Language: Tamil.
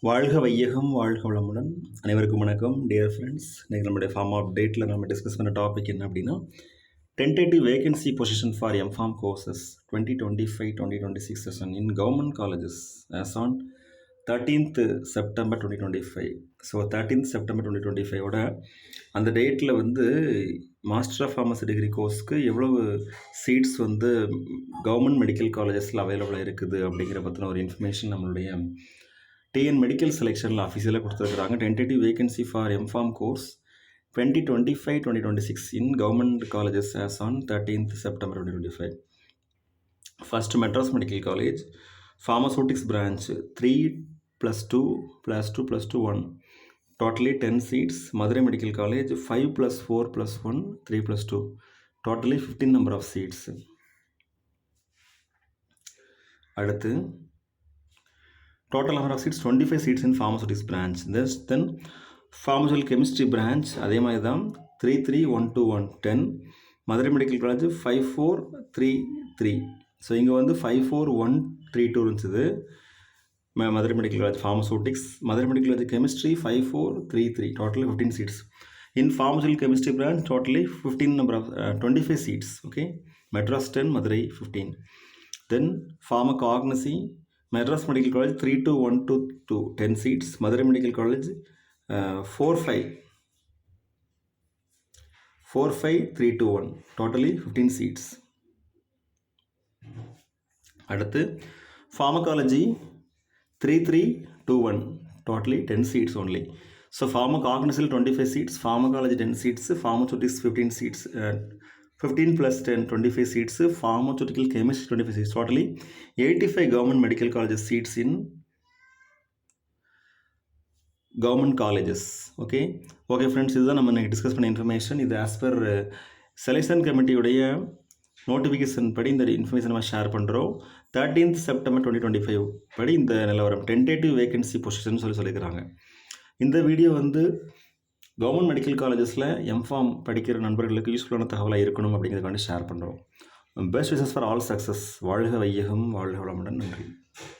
வாழ்க வையகம் வாழ்க வளமுடன். அனைவருக்கும் வணக்கம் டியர் ஃப்ரெண்ட்ஸ். இன்றைக்கி நம்மளுடைய ஃபார்ம் அப்டேட்டில் நம்ம டிஸ்கஸ் பண்ண டாபிக் என்ன அப்படின்னா, tentative vacancy position for MPharm courses 2025-2026 session in government colleges as on 13th September 2025. So 13th September 2025 அந்த டேட்டில் மாஸ்டர் ஆஃப் ஃபார்மசி டிகிரி கோர்ஸ்க்கு எவ்வளவு சீட்ஸ் கவர்மெண்ட் மெடிக்கல் காலேஜஸில் அவைலபிளாக இருக்குது அப்படிங்கிற பற்றின ஒரு இன்ஃபர்மேஷன் நம்மளுடைய டிஎன் மெடிக்கல் செலெக்ஷனில் அஃபீஷியலாக கொடுத்துருக்குறாங்க. Tentative vacancy for MPharm course 2025-2026 in government colleges as on 13th September 2025. First Madras medical college pharmaceutics branch 3+2+2+2 totally 10 seats. Madurai Medical College 5+4+1 3+2 totally 15 number of seats. அடுத்து total number of seats 25 seats in pharmaceutics branch. Then pharmaceutical chemistry branch அதே மாதிரி தான் 3-3-1-2-1 10. Madurai medical college 5-4-3-3. ஸோ இங்கே 5-4-1-3-2 இருந்துச்சு. Madurai medical college pharmaceutics. Madurai medical college chemistry 5-4-3-3 totally 15 seats. In pharmaceutical chemistry branch totally 15 number of 25 seats. Okay, Madras 10, Madurai 15. Then pharmacognosy Madras Medical College 3-2-1-2 10 seats. Madurai Medical College 4-5-3-2-1 totally 15 seats. அடுத்து pharmacology 3-3-2-1 totally 10 seats only. So pharmacognosy 25 seats, pharmacology 10 seats, pharmaceutics 15 seats, 15 plus 10 25 seats, pharmaceutical chemistry 25 seats, totally 85 government medical colleges seats in government colleges. Okay friends, இதுதான் நம்ம இன்னைக்கு டிஸ்கஸ் பண்ண இன்ஃபர்மேஷன். இது ஆஸ் பர் செலெக்ஷன் கமிட்டியுடைய நோட்டிஃபிகேஷன் படி இந்த இன்ஃபர்மேஷன் நம்ம ஷேர் பண்ணுறோம். 13th செப்டம்பர் 2025 படி இந்த நிலவரம் டென்டேட்டிவ் வேகன்சி பொசிஷன் சொல்லியிருக்கிறாங்க. இந்த வீடியோ கவர்மெண்ட் மெடிக்கல் காலேஜஸில் எம்ஃபார்ம் படிக்கிற நண்பர்களுக்கு யூஸ்ஃபுல்லான தகவலாக இருக்கணும் அப்படிங்கிறதுக்காண்டி ஷேர் பண்ணுறோம். Best wishes for all success. வாழ்க வையகம் வாழ்க வளமுடன். நன்றி.